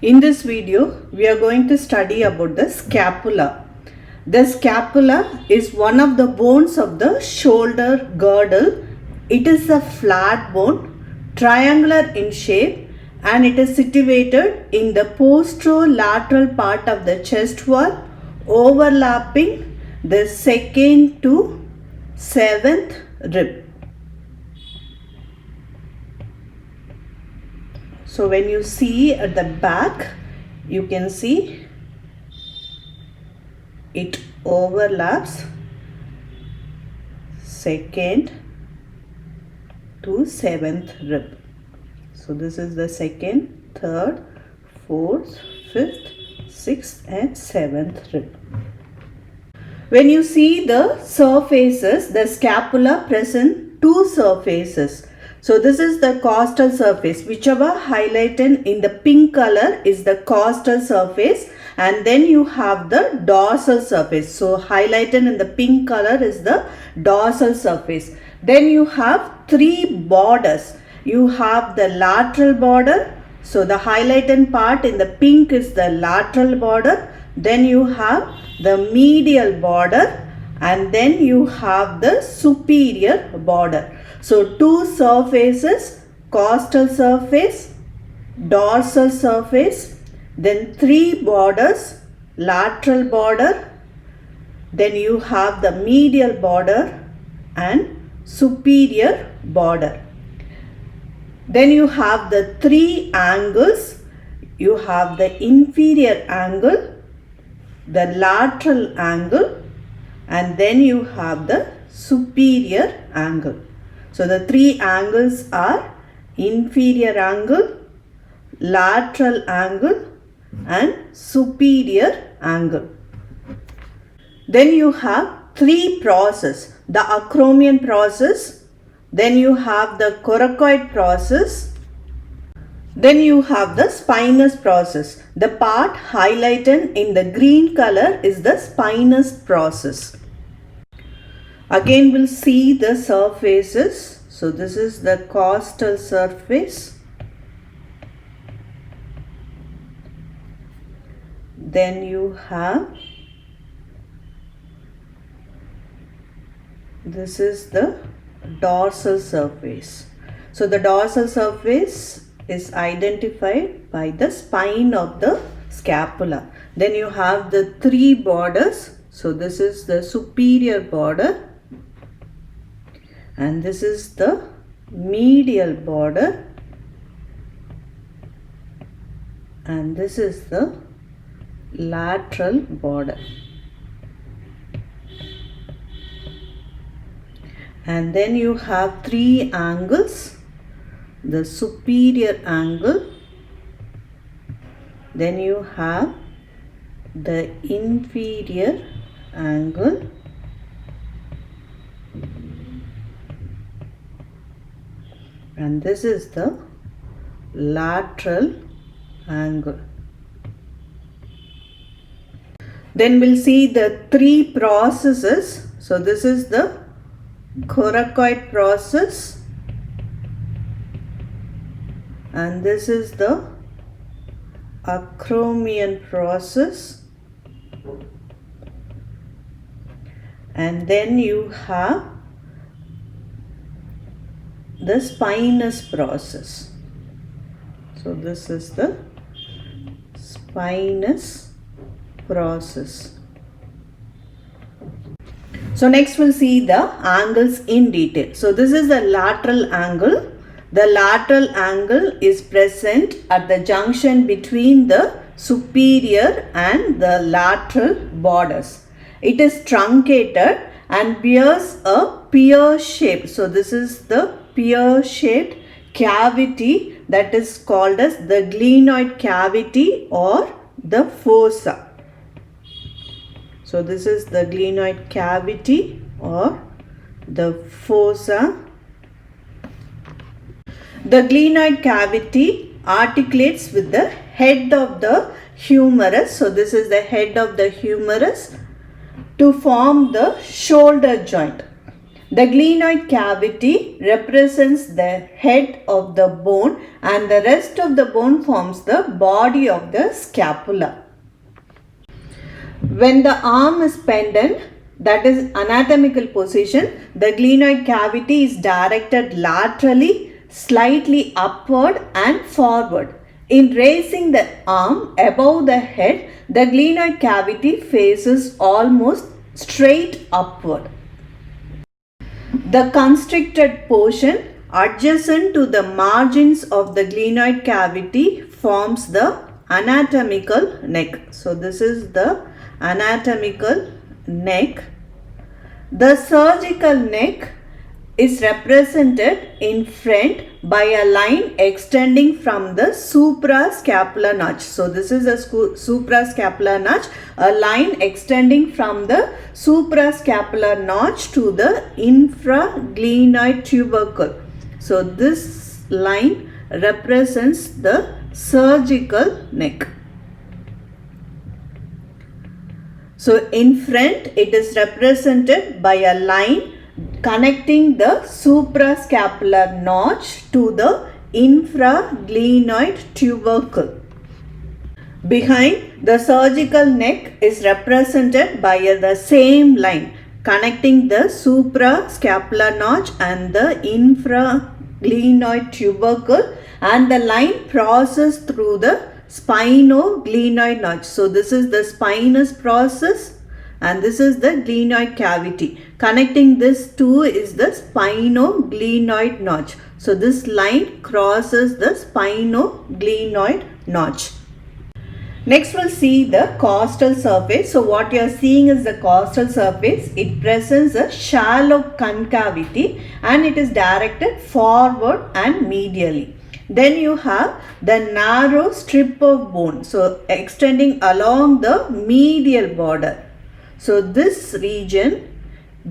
In this video, we are going to study about the scapula. The scapula is one of the bones of the shoulder girdle. It is a flat bone, triangular in shape, and it is situated in the posterolateral part of the chest wall, overlapping the second to seventh rib. So when you see at the back, you can see it overlaps second to seventh rib. So this is the second, third, fourth, fifth, sixth and seventh rib. When you see the surfaces, the scapula present two surfaces. So this is the costal surface. Whichever highlighted in the pink color is the costal surface, and then you have the dorsal surface. So highlighted in the pink color is the dorsal surface. Then you have three borders. You have the lateral border. So the highlighted part in the pink is the lateral border. Then you have the medial border, and then you have the superior border. So two surfaces, costal surface, dorsal surface, then three borders, lateral border, then you have the medial border and superior border. Then you have the three angles. You have the inferior angle, the lateral angle, and then you have the superior angle. So the three angles are inferior angle, lateral angle and superior angle. Then you have three processes, the acromion process, then you have the coracoid process, then you have the spinous process. The part highlighted in the green color is the spinous process. Again we'll see the surfaces. So this is the costal surface. Then you have, this is the dorsal surface. So the dorsal surface is identified by the spine of the scapula. Then you have the three borders. So this is the superior border, and this is the medial border, and this is the lateral border. And then you have three angles, the superior angle, then you have the inferior angle, and this is the lateral angle. Then we'll see the three processes. So this is the coracoid process, and this is the acromion process, and then you have the spinous process. So this is the spinous process. So next we'll see the angles in detail. So this is the lateral angle. The lateral angle is present at the junction between the superior and the lateral borders. It is truncated and bears a pear shape. So this is the pear shaped cavity that is called as the glenoid cavity or the fossa. So this is the glenoid cavity or the fossa. The glenoid cavity articulates with the head of the humerus. So this is the head of the humerus to form the shoulder joint. The glenoid cavity represents the head of the bone and the rest of the bone forms the body of the scapula. When the arm is pendant, that is anatomical position, the glenoid cavity is directed laterally, slightly upward and forward. In raising the arm above the head, the glenoid cavity faces almost straight upward. The constricted portion adjacent to the margins of the glenoid cavity forms the anatomical neck. So this is the anatomical neck. The surgical neck is represented in front by a line extending from the suprascapular notch. So this is a suprascapular notch, a line extending from the suprascapular notch to the infraglenoid tubercle. So this line represents the surgical neck. So in front it is represented by a line connecting the suprascapular notch to the infraglenoid tubercle. Behind, the surgical neck is represented by the same line connecting the suprascapular notch and the infraglenoid tubercle, and the line process through the spinoglenoid notch. So this is the spinous process and this is the glenoid cavity. Connecting this two is the spinoglenoid notch. So this line crosses the spinoglenoid notch. Next we'll see the costal surface. So what you are seeing is the costal surface. It presents a shallow concavity and it is directed forward and medially. Then you have the narrow strip of bone, so extending along the medial border. So this region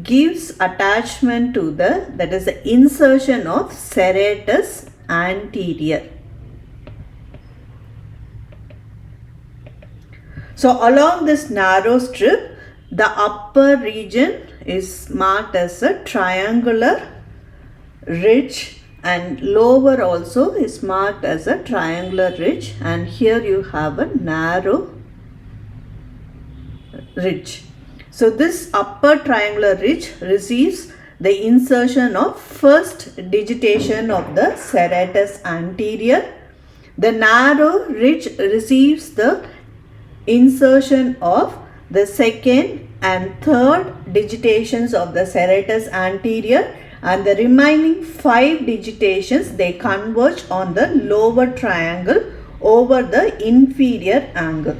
gives attachment to that is the insertion of serratus anterior. So along this narrow strip, the upper region is marked as a triangular ridge and lower also is marked as a triangular ridge, and here you have a narrow ridge. So this upper triangular ridge receives the insertion of first digitation of the serratus anterior. The narrow ridge receives the insertion of the second and third digitations of the serratus anterior, and the remaining 5 digitations they converge on the lower triangle over the inferior angle.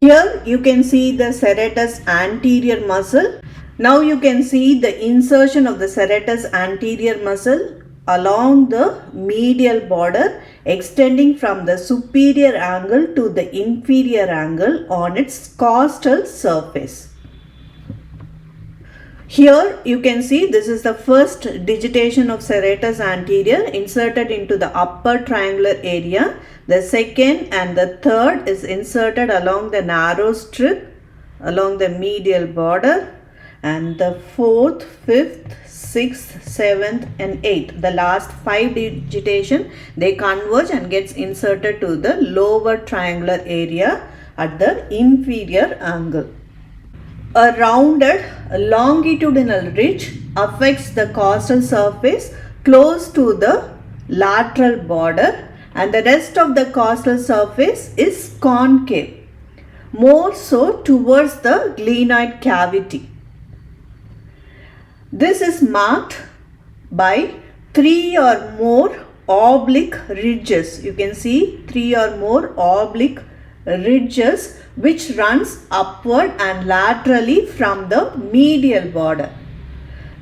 Here you can see the serratus anterior muscle. Now you can see the insertion of the serratus anterior muscle along the medial border, extending from the superior angle to the inferior angle on its costal surface. Here you can see this is the first digitation of serratus anterior inserted into the upper triangular area. The second and the third is inserted along the narrow strip along the medial border, and the fourth, fifth, 6th, 7th and 8th, the last 5 digitation, they converge and gets inserted to the lower triangular area at the inferior angle. A rounded longitudinal ridge affects the costal surface close to the lateral border, and the rest of the costal surface is concave, more so towards the glenoid cavity. This is marked by 3 or more oblique ridges. You can see 3 or more oblique ridges which runs upward and laterally from the medial border.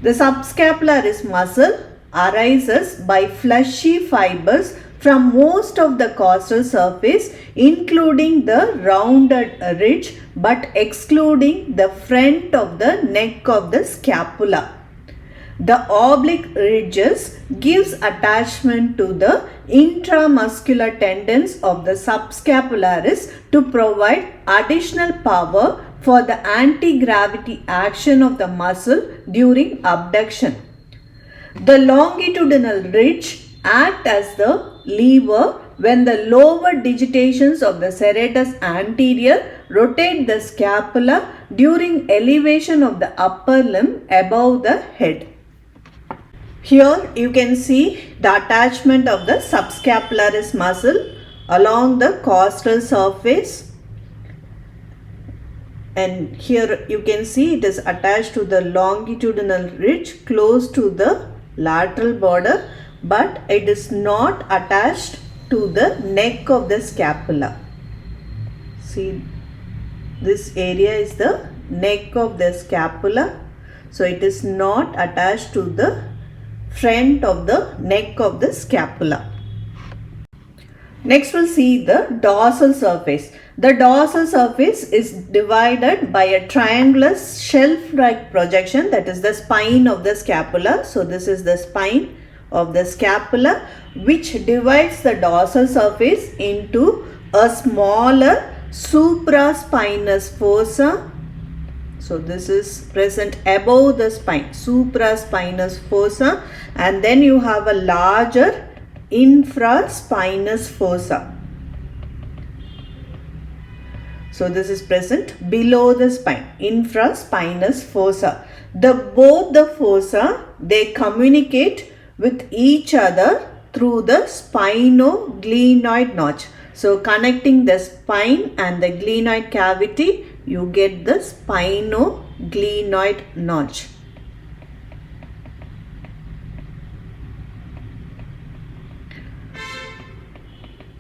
The subscapularis muscle arises by fleshy fibers from most of the costal surface, including the rounded ridge but excluding the front of the neck of the scapula. The oblique ridges gives attachment to the intramuscular tendons of the subscapularis to provide additional power for the anti-gravity action of the muscle during abduction. The longitudinal ridge acts as the lever when the lower digitations of the serratus anterior rotate the scapula during elevation of the upper limb above the head. Here you can see the attachment of the subscapularis muscle along the costal surface, and here you can see it is attached to the longitudinal ridge close to the lateral border, but it is not attached to the neck of the scapula. See, this area is the neck of the scapula, so it is not attached to the front of the neck of the scapula. Next we'll see the dorsal surface. The dorsal surface is divided by a triangular shelf-like projection, that is the spine of the scapula. So this is the spine of the scapula, which divides the dorsal surface into a smaller supraspinous fossa. So this is present above the spine, supraspinous fossa, and then you have a larger infraspinous fossa. So this is present below the spine, infraspinous fossa. Both the fossa, they communicate with each other through the spinoglenoid notch. So connecting the spine and the glenoid cavity, you get the spinoglenoid notch.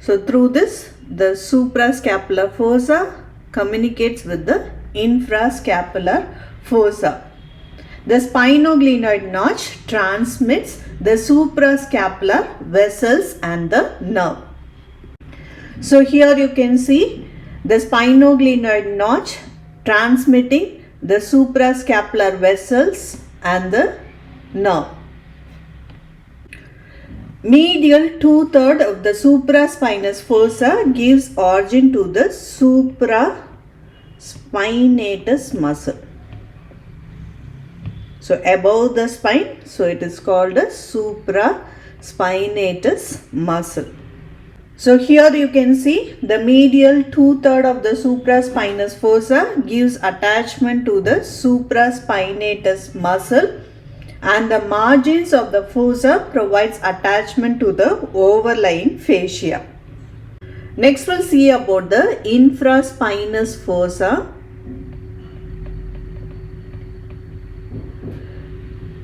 So through this, the suprascapular fossa communicates with the infrascapular fossa. The spinoglenoid notch transmits the suprascapular vessels and the nerve. So here you can see the spinoglenoid notch transmitting the suprascapular vessels and the nerve. Medial 2/3 of the supraspinous fossa gives origin to the supraspinatus muscle. So above the spine, so it is called a supraspinatus muscle. So here you can see the medial 2/3 of the supraspinous fossa gives attachment to the supraspinatus muscle, and the margins of the fossa provides attachment to the overlying fascia. Next we'll see about the infraspinous fossa.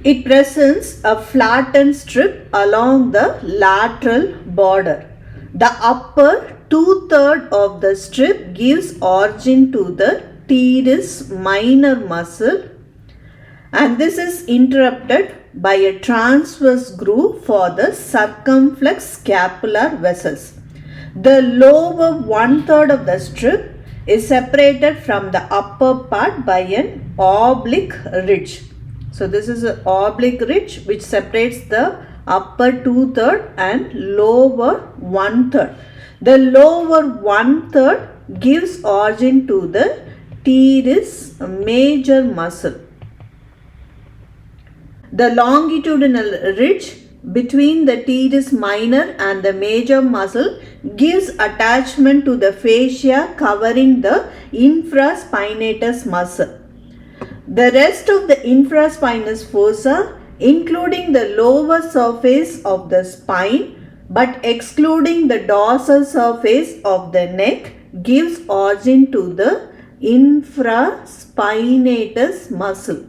It presents a flattened strip along the lateral border. The upper 2/3 of the strip gives origin to the teres minor muscle, and this is interrupted by a transverse groove for the circumflex scapular vessels. The lower 1/3 of the strip is separated from the upper part by an oblique ridge. So this is an oblique ridge which separates the upper 2/3 and lower 1/3. The lower 1/3 gives origin to the teres major muscle. The longitudinal ridge between the teres minor and the major muscle gives attachment to the fascia covering the infraspinatus muscle. The rest of the infraspinous fossa, including the lower surface of the spine but excluding the dorsal surface of the neck, gives origin to the infraspinatus muscle.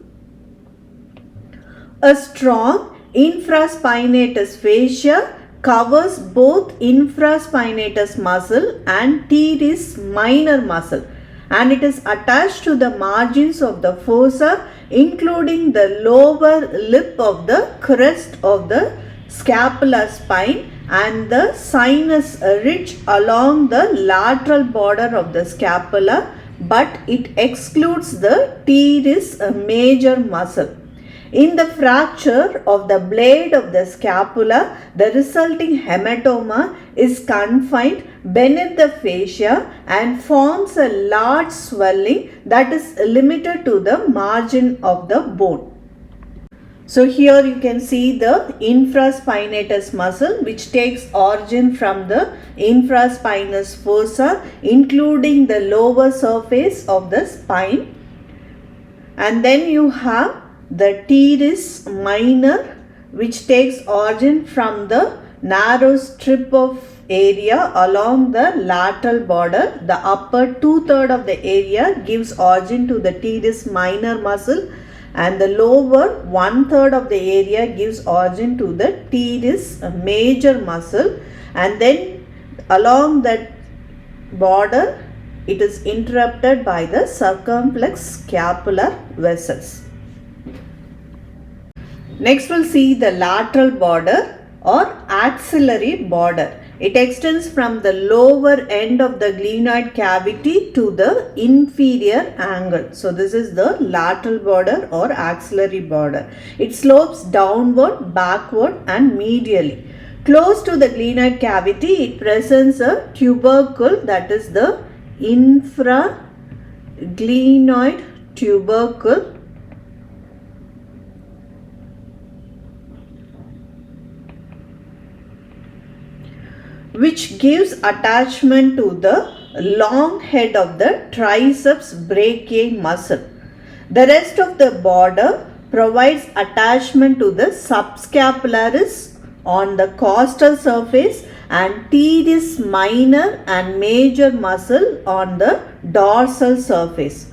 A strong infraspinatus fascia covers both infraspinatus muscle and teres minor muscle, and it is attached to the margins of the fossa, including the lower lip of the crest of the scapular spine and the sinus ridge along the lateral border of the scapula, but it excludes the teres major muscle. In the fracture of the blade of the scapula, the resulting hematoma is confined beneath the fascia and forms a large swelling that is limited to the margin of the bone. So here you can see the infraspinatus muscle, which takes origin from the infraspinous fossa, including the lower surface of the spine. And then you have the teres minor, which takes origin from the narrow strip of area along the lateral border. The upper 2/3 of the area gives origin to the teres minor muscle, and the lower 1/3 of the area gives origin to the teres major muscle, and then along that border it is interrupted by the circumflex scapular vessels. Next we'll see the lateral border or axillary border. It extends from the lower end of the glenoid cavity to the inferior angle. So this is the lateral border or axillary border. It slopes downward, backward and medially. Close to the glenoid cavity, it presents a tubercle, that is the infraglenoid tubercle, which gives attachment to the long head of the triceps brachiae muscle. The rest of the border provides attachment to the subscapularis on the costal surface and teres minor and major muscle on the dorsal surface.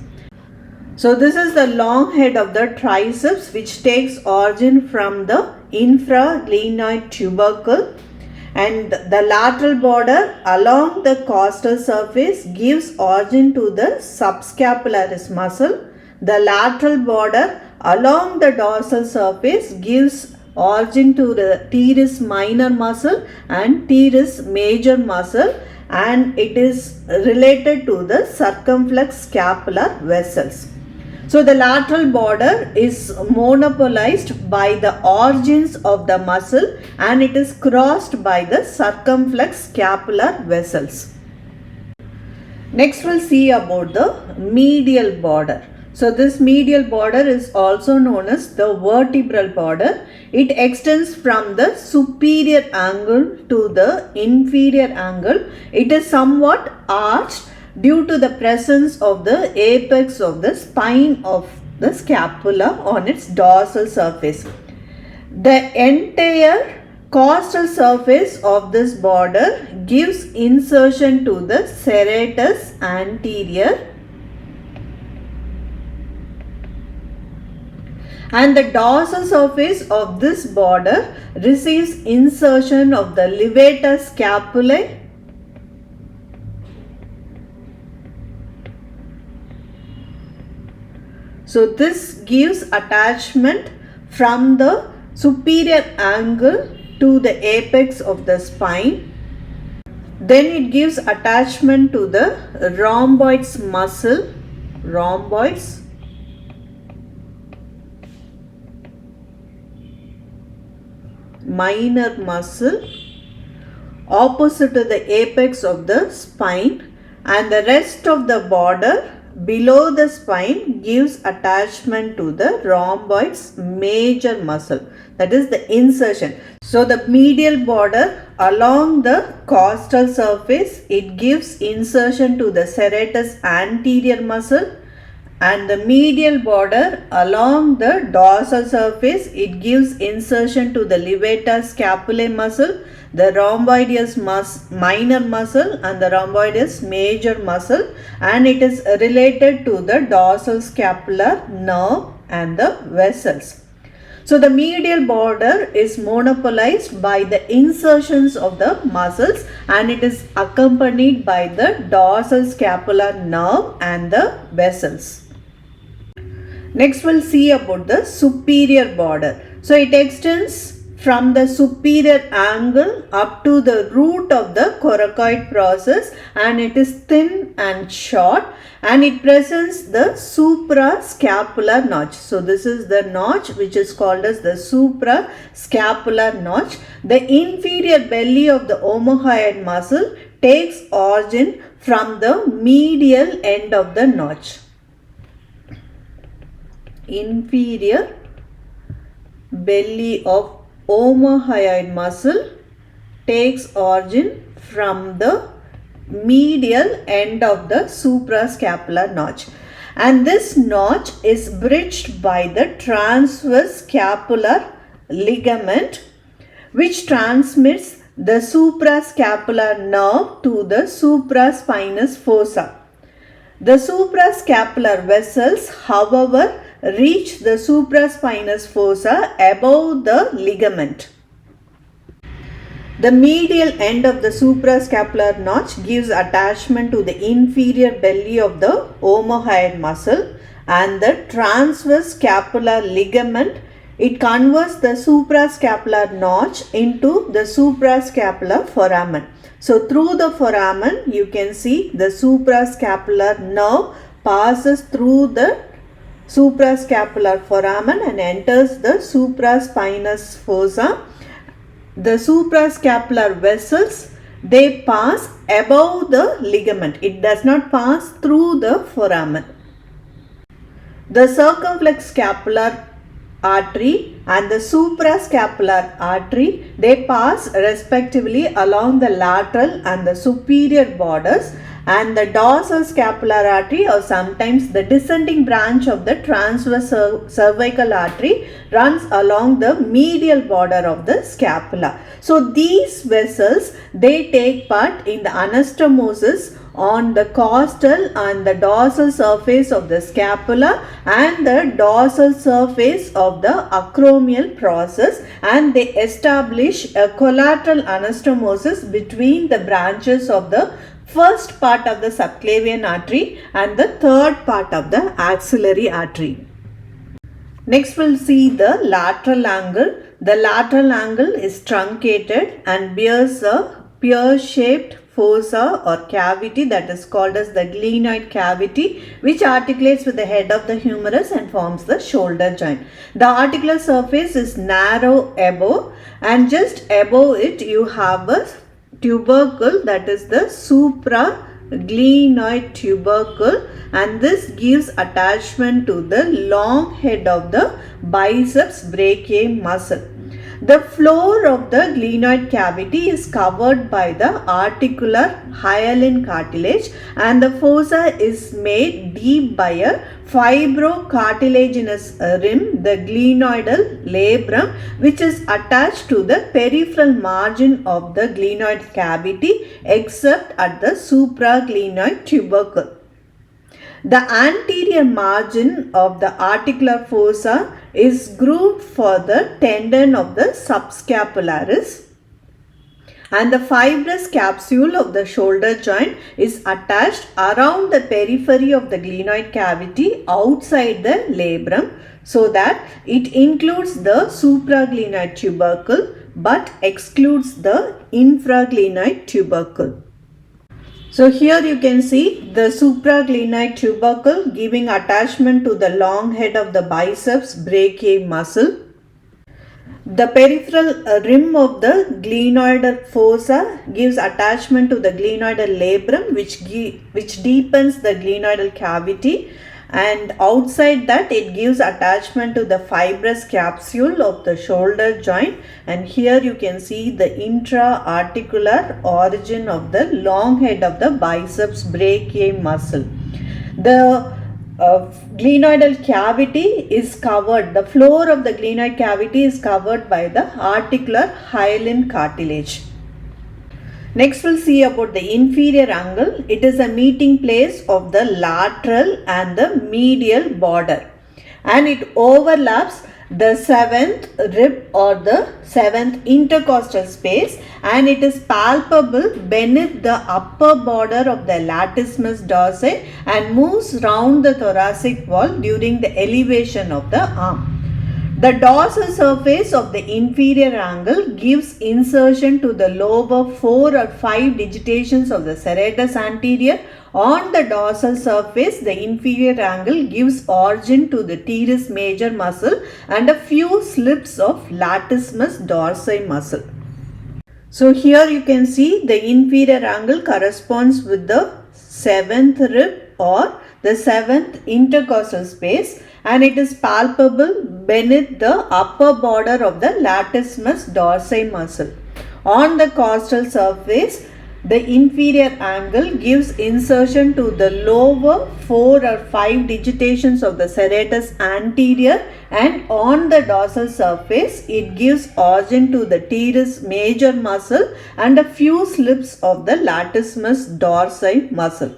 So this is the long head of the triceps, which takes origin from the infraglenoid tubercle, and the lateral border along the costal surface gives origin to the subscapularis muscle. The lateral border along the dorsal surface gives origin to the teres minor muscle and teres major muscle, and it is related to the circumflex scapular vessels. So the lateral border is monopolized by the origins of the muscle, and it is crossed by the circumflex scapular vessels. Next we'll see about the medial border. So this medial border is also known as the vertebral border. It extends from the superior angle to the inferior angle. It is somewhat arched due to the presence of the apex of the spine of the scapula on its dorsal surface. The entire costal surface of this border gives insertion to the serratus anterior, and the dorsal surface of this border receives insertion of the levator scapulae, so this gives attachment from the superior angle to the apex of the spine. Then it gives attachment to the rhomboids muscle, rhomboids, minor muscle, opposite to the apex of the spine, and the rest of the border below the spine gives attachment to the rhomboids major muscle, that is the insertion. So the medial border along the costal surface, it gives insertion to the serratus anterior muscle, and the medial border along the dorsal surface, it gives insertion to the levator scapulae muscle, the rhomboideus minor muscle and the rhomboideus major muscle, and it is related to the dorsal scapular nerve and the vessels. So the medial border is monopolized by the insertions of the muscles, and it is accompanied by the dorsal scapular nerve and the vessels. Next we'll see about the superior border. So it extends from the superior angle up to the root of the coracoid process, and it is thin and short, and it presents the suprascapular notch. So this is the notch which is called as the suprascapular notch. The inferior belly of the omohyoid muscle takes origin from the medial end of the notch. Inferior belly of omohyoid muscle takes origin from the medial end of the suprascapular notch, and this notch is bridged by the transverse scapular ligament, which transmits the suprascapular nerve to the supraspinous fossa. The suprascapular vessels, however, reach the supraspinous fossa above the ligament. The medial end of the suprascapular notch gives attachment to the inferior belly of the omohyoid muscle, and the transverse scapular ligament, it converts the suprascapular notch into the suprascapular foramen. So through the foramen, you can see the suprascapular nerve passes through the suprascapular foramen and enters the supraspinous fossa. The suprascapular vessels, they pass above the ligament. It does not pass through the foramen. The circumflex scapular artery and the suprascapular artery, they pass respectively along the lateral and the superior borders, and the dorsal scapular artery, or sometimes the descending branch of the transverse cervical artery, runs along the medial border of the scapula. So these vessels, they take part in the anastomosis on the costal and the dorsal surface of the scapula and the dorsal surface of the acromial process, and they establish a collateral anastomosis between the branches of the first part of the subclavian artery and the third part of the axillary artery. Next we'll see the lateral angle. The lateral angle is truncated and bears a pear-shaped fossa or cavity that is called as the glenoid cavity, which articulates with the head of the humerus and forms the shoulder joint. The articular surface is narrow above, and just above it you have a tubercle, that is the supraglenoid tubercle, and this gives attachment to the long head of the biceps brachiae muscle. The floor of the glenoid cavity is covered by the articular hyaline cartilage, and the fossa is made deep by a fibrocartilaginous rim, the glenoidal labrum, which is attached to the peripheral margin of the glenoid cavity except at the supraglenoid tubercle. The anterior margin of the articular fossa is grooved for the tendon of the subscapularis, and the fibrous capsule of the shoulder joint is attached around the periphery of the glenoid cavity outside the labrum, so that it includes the supraglenoid tubercle but excludes the infraglenoid tubercle. So here you can see the supraglenoid tubercle giving attachment to the long head of the biceps brachiae muscle. The peripheral rim of the glenoidal fossa gives attachment to the glenoidal labrum, which deepens the glenoidal cavity, and outside that it gives attachment to the fibrous capsule of the shoulder joint, and here you can see the intra-articular origin of the long head of the biceps brachiae muscle. The glenoidal cavity is covered, the floor of the glenoid cavity is covered by the articular hyaline cartilage. Next we'll see about the inferior angle. It is a meeting place of the lateral and the medial border, and it overlaps the 7th rib or the 7th intercostal space, and it is palpable beneath the upper border of the latissimus dorsi and moves round the thoracic wall during the elevation of the arm. The dorsal surface of the inferior angle gives insertion to the lower 4 or 5 digitations of the serratus anterior. On the dorsal surface, the inferior angle gives origin to the teres major muscle and a few slips of latissimus dorsi muscle. So here you can see the inferior angle corresponds with the 7th rib or the 7th intercostal space, and it is palpable beneath the upper border of the latissimus dorsi muscle. On the costal surface, the inferior angle gives insertion to the lower 4 or 5 digitations of the serratus anterior, and on the dorsal surface it gives origin to the teres major muscle and a few slips of the latissimus dorsi muscle.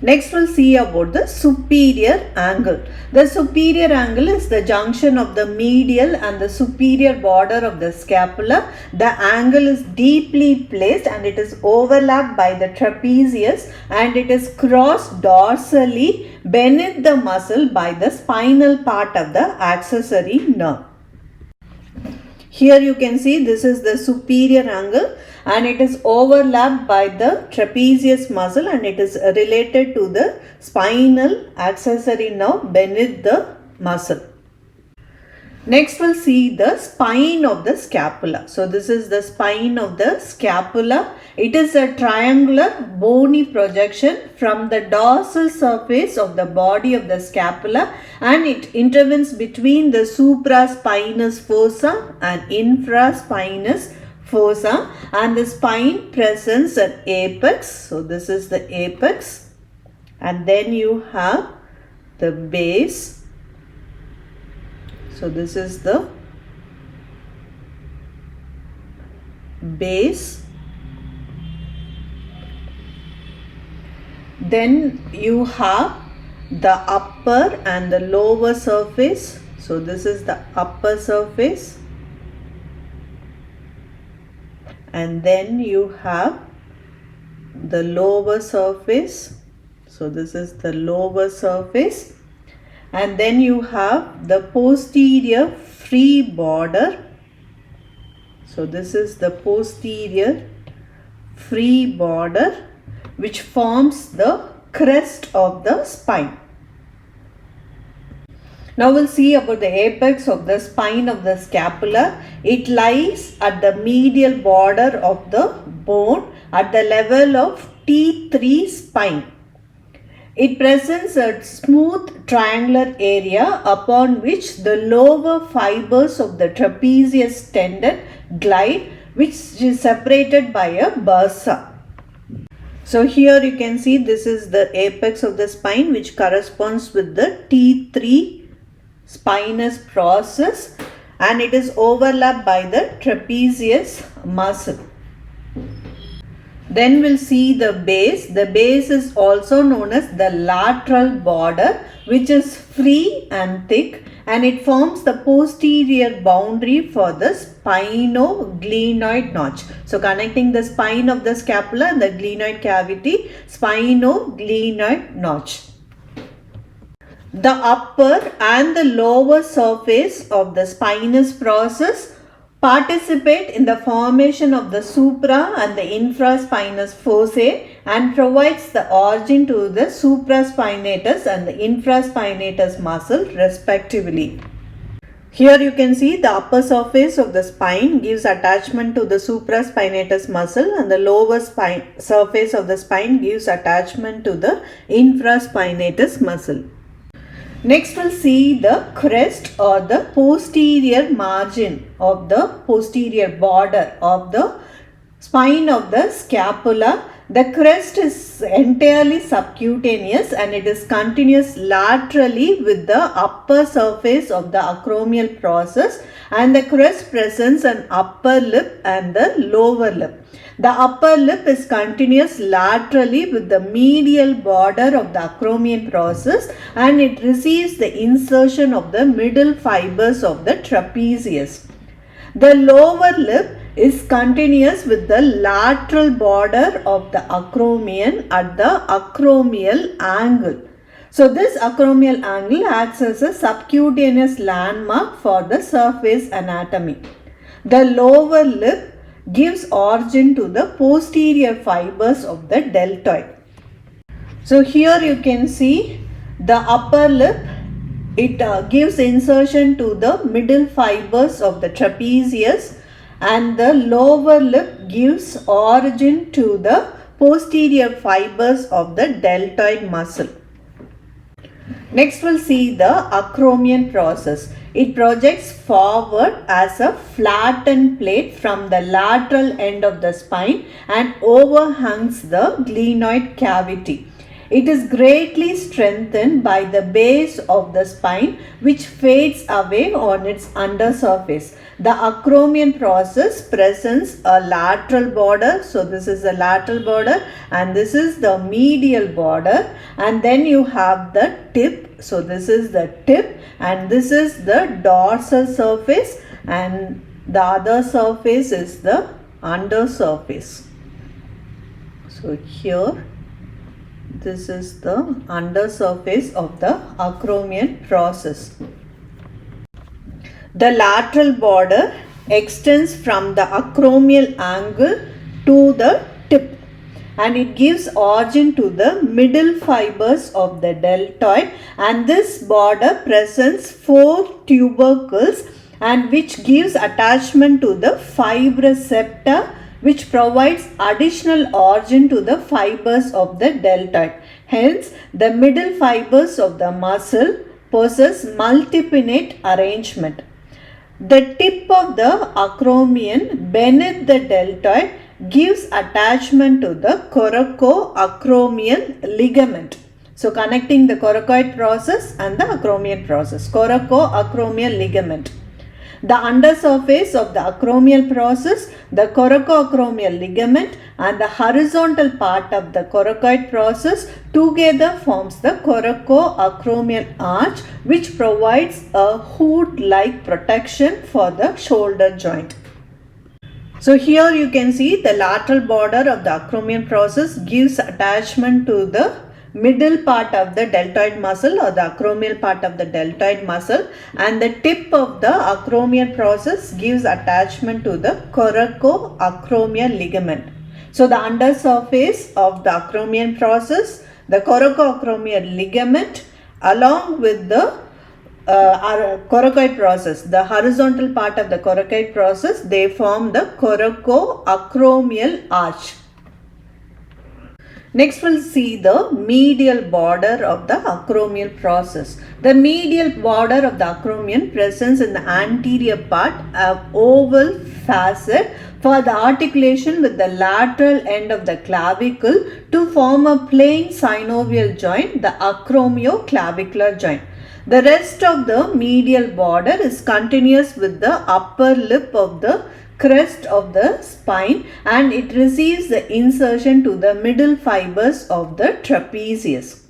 Next we'll see about the superior angle. The superior angle is the junction of the medial and the superior border of the scapula. The angle is deeply placed and it is overlapped by the trapezius, and it is crossed dorsally beneath the muscle by the spinal part of the accessory nerve. Here you can see this is the superior angle, and it is overlapped by the trapezius muscle, and it is related to the spinal accessory nerve beneath the muscle. Next we'll see the spine of the scapula. So this is the spine of the scapula. It is a triangular bony projection from the dorsal surface of the body of the scapula, and it intervenes between the supraspinous fossa and infraspinous fossa, and the spine presents an apex. So this is the apex, and then you have the base. So this is the base. Then you have the upper and the lower surface. So this is the upper surface. And then you have the lower surface. So this is the lower surface. And then you have the posterior free border. So this is the posterior free border which forms the crest of the spine. Now we'll see about the apex of the spine of the scapula. It lies at the medial border of the bone at the level of T3 spine. It presents a smooth triangular area upon which the lower fibers of the trapezius tendon glide, which is separated by a bursa. So here you can see this is the apex of the spine which corresponds with the T3 spinous process, and it is overlapped by the trapezius muscle. Then we'll see the base. The base is also known as the lateral border, which is free and thick, and it forms the posterior boundary for the spinoglenoid notch. So connecting the spine of the scapula and the glenoid cavity, spinoglenoid notch. The upper and the lower surface of the spinous process participate in the formation of the supra and the infraspinous fossae and provides the origin to the supraspinatus and the infraspinatus muscle respectively. Here you can see the upper surface of the spine gives attachment to the supraspinatus muscle, and the lower surface of the spine gives attachment to the infraspinatus muscle. Next we'll see the crest or the posterior margin of the posterior border of the spine of the scapula. The crest is entirely subcutaneous and it is continuous laterally with the upper surface of the acromial process, and the crest presents an upper lip and the lower lip. The upper lip is continuous laterally with the medial border of the acromion process, and it receives the insertion of the middle fibers of the trapezius. The lower lip is continuous with the lateral border of the acromion at the acromial angle. So this acromial angle acts as a subcutaneous landmark for the surface anatomy. The lower lip gives origin to the posterior fibers of the deltoid. So here you can see the upper lip. It gives insertion to the middle fibers of the trapezius, and the lower lip gives origin to the posterior fibers of the deltoid muscle. Next we'll see the acromion process. It projects forward as a flattened plate from the lateral end of the spine and overhangs the glenoid cavity. It is greatly strengthened by the base of the spine, which fades away on its undersurface. The acromion process presents a lateral border. So this is the lateral border and this is the medial border, and then you have the tip. So this is the tip and this is the dorsal surface, and the other surface is the undersurface. So here this is the undersurface of the acromion process. The lateral border extends from the acromial angle to the tip, and it gives origin to the middle fibers of the deltoid, and this border presents 4 tubercles and which gives attachment to the fibrous septa, which provides additional origin to the fibers of the deltoid. Hence, the middle fibers of the muscle possess multipinnate arrangement. The tip of the acromion beneath the deltoid gives attachment to the coracoacromial ligament. So, connecting the coracoid process and the acromion process, coracoacromial ligament. The undersurface of the acromial process, the coracoacromial ligament, and the horizontal part of the coracoid process together forms the coracoacromial arch, which provides a hood-like protection for the shoulder joint. So here you can see the lateral border of the acromion process gives attachment to the middle part of the deltoid muscle or the acromial part of the deltoid muscle, and the tip of the acromial process gives attachment to the coracoacromial ligament. So the undersurface of the acromion process, the coracoacromial ligament along with the coracoid process, the horizontal part of the coracoid process, they form the coracoacromial arch. Next we'll see the medial border of the acromial process. The medial border of the acromion presents in the anterior part of oval facet for the articulation with the lateral end of the clavicle to form a plain synovial joint, the acromioclavicular joint. The rest of the medial border is continuous with the upper lip of the crest of the spine, and it receives the insertion to the middle fibers of the trapezius.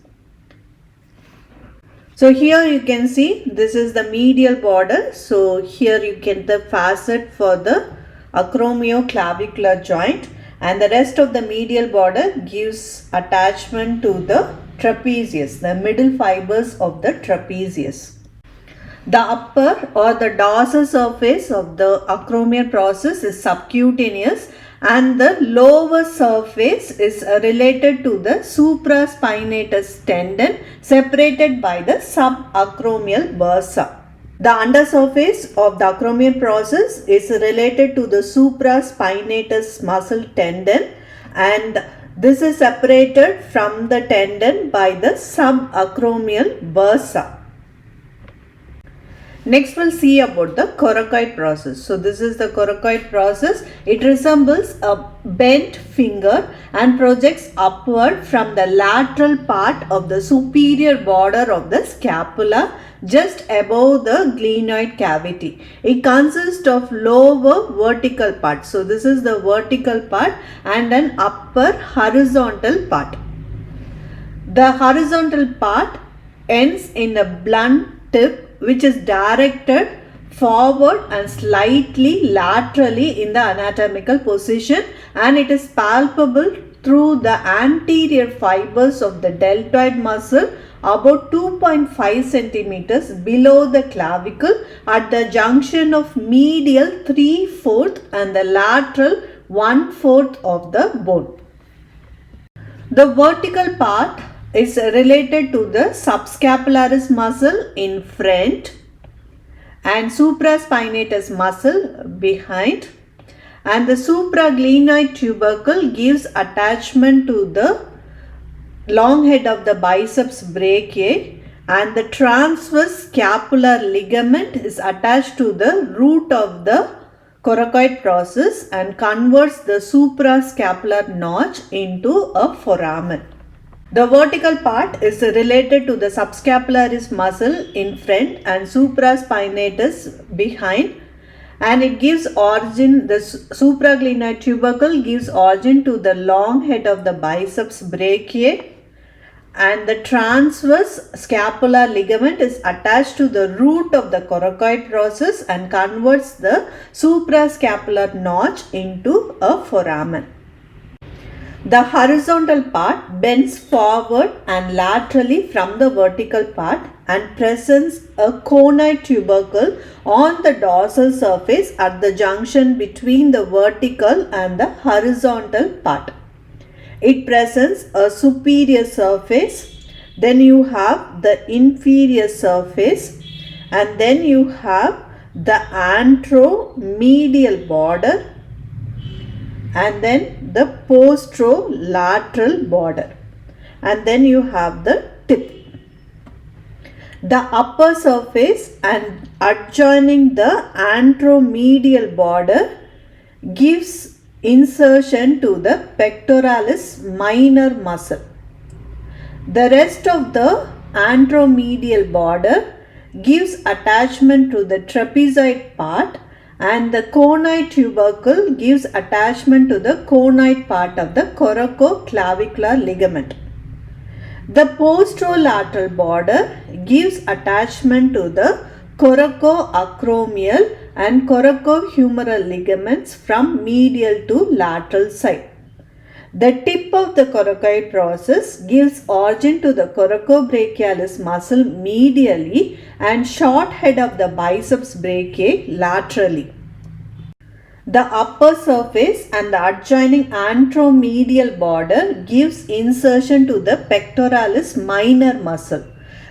So here you can see this is the medial border. So here you get the facet for the acromioclavicular joint, and the rest of the medial border gives attachment to the trapezius, the middle fibers of the trapezius. The upper or the dorsal surface of the acromial process is subcutaneous, and the lower surface is related to the supraspinatus tendon separated by the subacromial bursa. The undersurface of the acromial process is related to the supraspinatus muscle tendon, and this is separated from the tendon by the subacromial bursa. Next we'll see about the coracoid process. So this is the coracoid process. It resembles a bent finger and projects upward from the lateral part of the superior border of the scapula just above the glenoid cavity. It consists of lower vertical part. So this is the vertical part and an upper horizontal part. The horizontal part ends in a blunt tip which is directed forward and slightly laterally in the anatomical position, and it is palpable through the anterior fibers of the deltoid muscle about 2.5 centimeters below the clavicle at the junction of medial 3/4 and the lateral 1/4 of the bone. The vertical part is related to the subscapularis muscle in front and supraspinatus muscle behind. and the supraglenoid tubercle gives attachment to the long head of the biceps brachiae, and the transverse scapular ligament is attached to the root of the coracoid process and converts the suprascapular notch into a foramen. The vertical part is related to the subscapularis muscle in front and supraspinatus behind, and it gives origin, the supraglenoid tubercle gives origin to the long head of the biceps brachiae, and the transverse scapular ligament is attached to the root of the coracoid process and converts the suprascapular notch into a foramen. The horizontal part bends forward and laterally from the vertical part and presents a conoid tubercle on the dorsal surface at the junction between the vertical and the horizontal part. It presents a superior surface, then you have the inferior surface, and then you have the anteromedial border, and then the posterolateral border, and then you have the tip. The upper surface and adjoining the anteromedial border gives insertion to the pectoralis minor muscle. The rest of the anteromedial border gives attachment to the trapezoid part, and the conoid tubercle gives attachment to the conoid part of the coracoclavicular ligament. The posterolateral border gives attachment to the coracoacromial and coracohumeral ligaments from medial to lateral side. The tip of the coracoid process gives origin to the coracobrachialis muscle medially and short head of the biceps brachiae laterally. The upper surface and the adjoining anteromedial border gives insertion to the pectoralis minor muscle.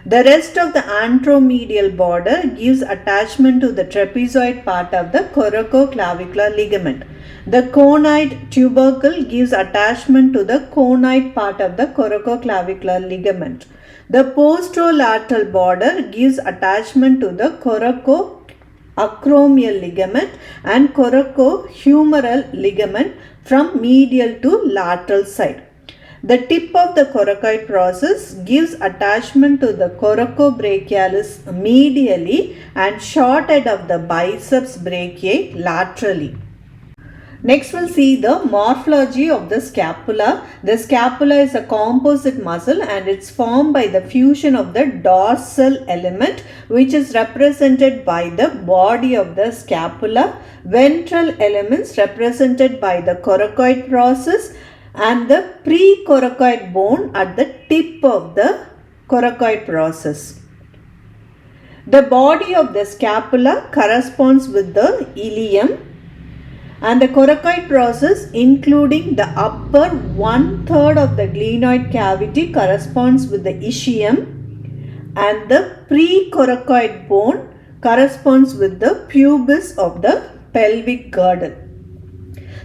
The rest of the anteromedial border gives attachment to the trapezoid part of the coracoclavicular ligament. The conoid tubercle gives attachment to the conoid part of the coracoclavicular ligament. The posterolateral border gives attachment to the coracoacromial ligament and coracohumeral ligament from medial to lateral side. The tip of the coracoid process gives attachment to the coracobrachialis medially and short head of the biceps brachiae laterally. Next we'll see the morphology of the scapula. The scapula is a composite muscle and it's formed by the fusion of the dorsal element, which is represented by the body of the scapula, ventral elements represented by the coracoid process, and the precoracoid bone at the tip of the coracoid process. The body of the scapula corresponds with the ilium, and the coracoid process, including the upper 1/3 of the glenoid cavity, corresponds with the ischium, and the precoracoid bone corresponds with the pubis of the pelvic girdle.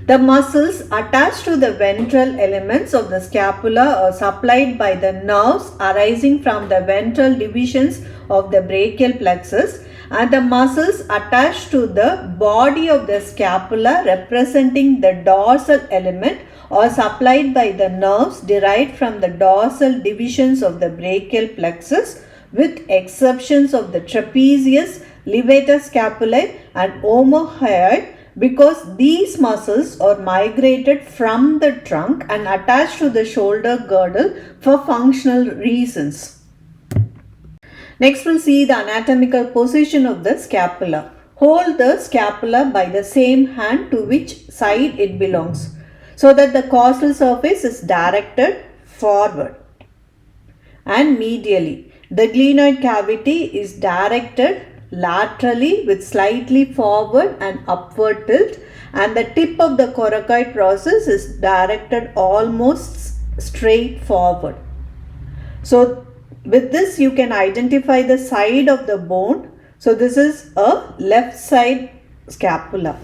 The muscles attached to the ventral elements of the scapula are supplied by the nerves arising from the ventral divisions of the brachial plexus, and the muscles attached to the body of the scapula representing the dorsal element are supplied by the nerves derived from the dorsal divisions of the brachial plexus, with exceptions of the trapezius, levator scapulae and omohyoid, because these muscles are migrated from the trunk and attached to the shoulder girdle for functional reasons. Next we'll see the anatomical position of the scapula. Hold the scapula by the same hand to which side it belongs, so that the costal surface is directed forward and medially. The glenoid cavity is directed laterally with slightly forward and upward tilt, and the tip of the coracoid process is directed almost straight forward. So with this you can identify the side of the bone. So this is a left side scapula.